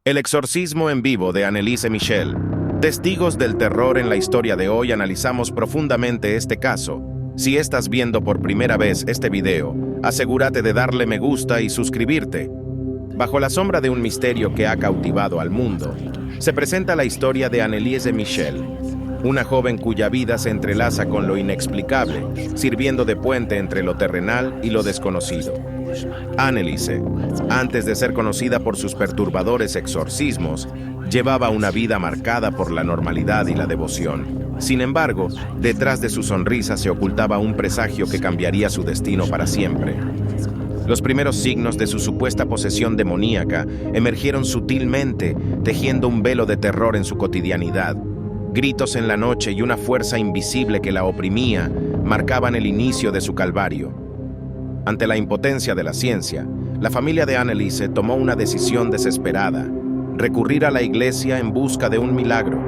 El exorcismo en vivo de Anneliese Michel. Testigos del terror en la historia de hoy, analizamos profundamente este caso. Si estás viendo por primera vez este video, asegúrate de darle me gusta y suscribirte. Bajo la sombra de un misterio que ha cautivado al mundo, se presenta la historia de Anneliese Michel, una joven cuya vida se entrelaza con lo inexplicable, sirviendo de puente entre lo terrenal y lo desconocido. Anneliese, antes de ser conocida por sus perturbadores exorcismos, llevaba una vida marcada por la normalidad y la devoción. Sin embargo, detrás de su sonrisa se ocultaba un presagio que cambiaría su destino para siempre. Los primeros signos de su supuesta posesión demoníaca emergieron sutilmente, tejiendo un velo de terror en su cotidianidad. Gritos en la noche y una fuerza invisible que la oprimía marcaban el inicio de su calvario. Ante la impotencia de la ciencia, la familia de Anneliese tomó una decisión desesperada: recurrir a la iglesia en busca de un milagro.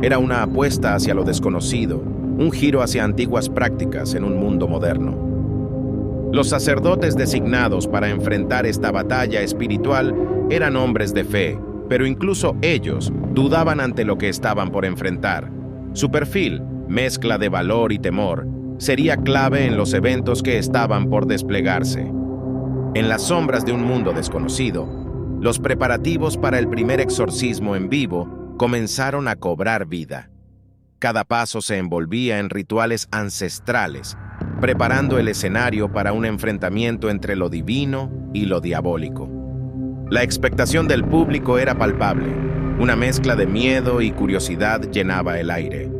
Era una apuesta hacia lo desconocido, un giro hacia antiguas prácticas en un mundo moderno. Los sacerdotes designados para enfrentar esta batalla espiritual eran hombres de fe, pero incluso ellos dudaban ante lo que estaban por enfrentar. Su perfil, mezcla de valor y temor, sería clave en los eventos que estaban por desplegarse. En las sombras de un mundo desconocido, los preparativos para el primer exorcismo en vivo comenzaron a cobrar vida. Cada paso se envolvía en rituales ancestrales, preparando el escenario para un enfrentamiento entre lo divino y lo diabólico. La expectación del público era palpable. Una mezcla de miedo y curiosidad llenaba el aire.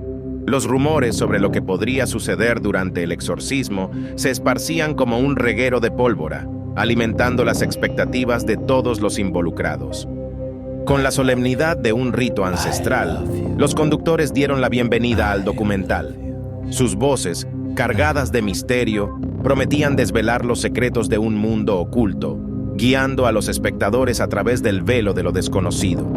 Los rumores sobre lo que podría suceder durante el exorcismo se esparcían como un reguero de pólvora, alimentando las expectativas de todos los involucrados. Con la solemnidad de un rito ancestral, los conductores dieron la bienvenida al documental. Sus voces, cargadas de misterio, prometían desvelar los secretos de un mundo oculto, guiando a los espectadores a través del velo de lo desconocido.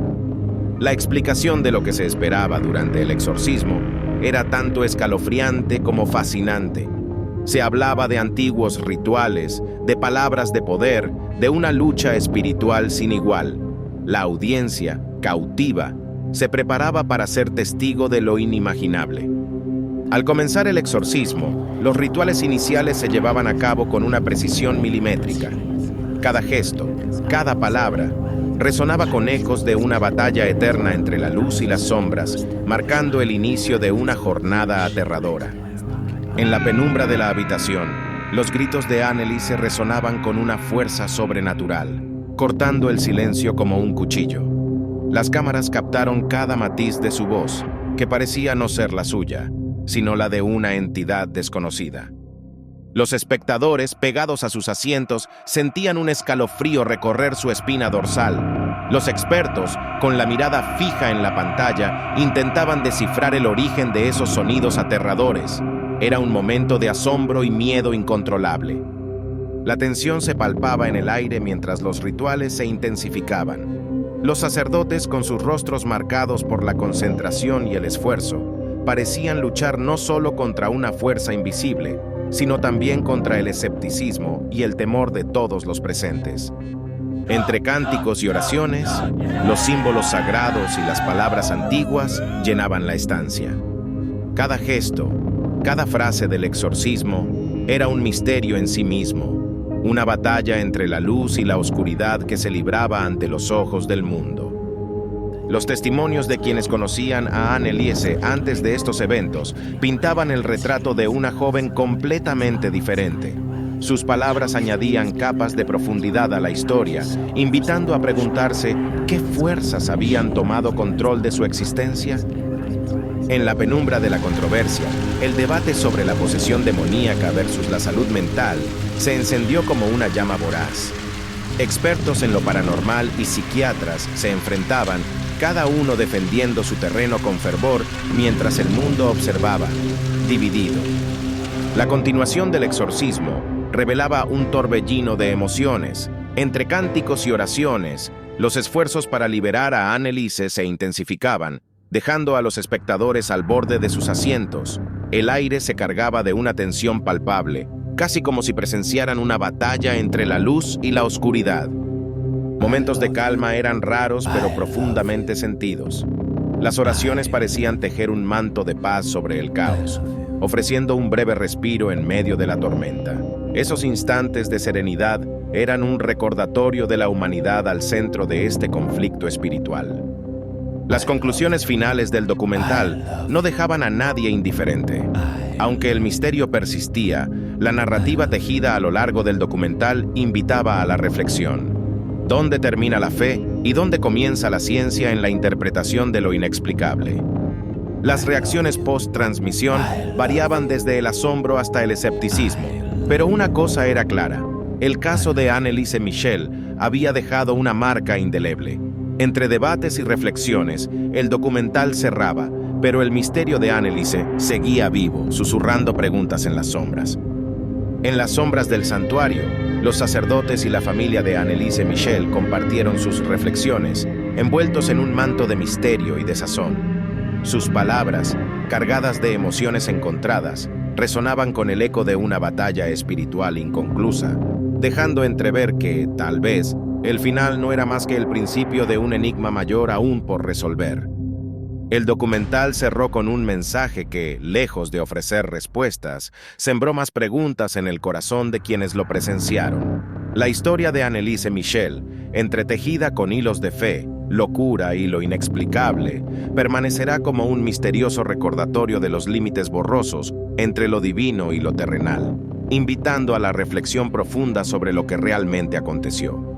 La explicación de lo que se esperaba durante el exorcismo era tanto escalofriante como fascinante. Se hablaba de antiguos rituales, de palabras de poder, de una lucha espiritual sin igual. La audiencia, cautiva, se preparaba para ser testigo de lo inimaginable. Al comenzar el exorcismo, los rituales iniciales se llevaban a cabo con una precisión milimétrica. Cada gesto, cada palabra, resonaba con ecos de una batalla eterna entre la luz y las sombras, marcando el inicio de una jornada aterradora. En la penumbra de la habitación, los gritos de Anneliese resonaban con una fuerza sobrenatural, cortando el silencio como un cuchillo. Las cámaras captaron cada matiz de su voz, que parecía no ser la suya, sino la de una entidad desconocida. Los espectadores, pegados a sus asientos, sentían un escalofrío recorrer su espina dorsal. Los expertos, con la mirada fija en la pantalla, intentaban descifrar el origen de esos sonidos aterradores. Era un momento de asombro y miedo incontrolable. La tensión se palpaba en el aire mientras los rituales se intensificaban. Los sacerdotes, con sus rostros marcados por la concentración y el esfuerzo, parecían luchar no solo contra una fuerza invisible, sino también contra el escepticismo y el temor de todos los presentes. Entre cánticos y oraciones, los símbolos sagrados y las palabras antiguas llenaban la estancia. Cada gesto, cada frase del exorcismo era un misterio en sí mismo, una batalla entre la luz y la oscuridad que se libraba ante los ojos del mundo. Los testimonios de quienes conocían a Anneliese antes de estos eventos pintaban el retrato de una joven completamente diferente. Sus palabras añadían capas de profundidad a la historia, invitando a preguntarse qué fuerzas habían tomado control de su existencia. En la penumbra de la controversia, el debate sobre la posesión demoníaca versus la salud mental se encendió como una llama voraz. Expertos en lo paranormal y psiquiatras se enfrentaban, cada uno defendiendo su terreno con fervor, mientras el mundo observaba, dividido. La continuación del exorcismo revelaba un torbellino de emociones. Entre cánticos y oraciones, los esfuerzos para liberar a Anneliese se intensificaban, dejando a los espectadores al borde de sus asientos. El aire se cargaba de una tensión palpable, casi como si presenciaran una batalla entre la luz y la oscuridad. Momentos de calma eran raros pero profundamente sentidos. Las oraciones parecían tejer un manto de paz sobre el caos, ofreciendo un breve respiro en medio de la tormenta. Esos instantes de serenidad eran un recordatorio de la humanidad al centro de este conflicto espiritual. Las conclusiones finales del documental no dejaban a nadie indiferente. Aunque el misterio persistía, la narrativa tejida a lo largo del documental invitaba a la reflexión. ¿Dónde termina la fe y dónde comienza la ciencia en la interpretación de lo inexplicable? Las reacciones post-transmisión variaban desde el asombro hasta el escepticismo, pero una cosa era clara: el caso de Anneliese Michel había dejado una marca indeleble. Entre debates y reflexiones, el documental cerraba, pero el misterio de Anneliese seguía vivo, susurrando preguntas en las sombras. En las sombras del santuario, los sacerdotes y la familia de Anneliese Michel compartieron sus reflexiones, envueltos en un manto de misterio y desazón. Sus palabras, cargadas de emociones encontradas, resonaban con el eco de una batalla espiritual inconclusa, dejando entrever que, tal vez, el final no era más que el principio de un enigma mayor aún por resolver. El documental cerró con un mensaje que, lejos de ofrecer respuestas, sembró más preguntas en el corazón de quienes lo presenciaron. La historia de Anneliese Michel, entretejida con hilos de fe, locura y lo inexplicable, permanecerá como un misterioso recordatorio de los límites borrosos entre lo divino y lo terrenal, invitando a la reflexión profunda sobre lo que realmente aconteció.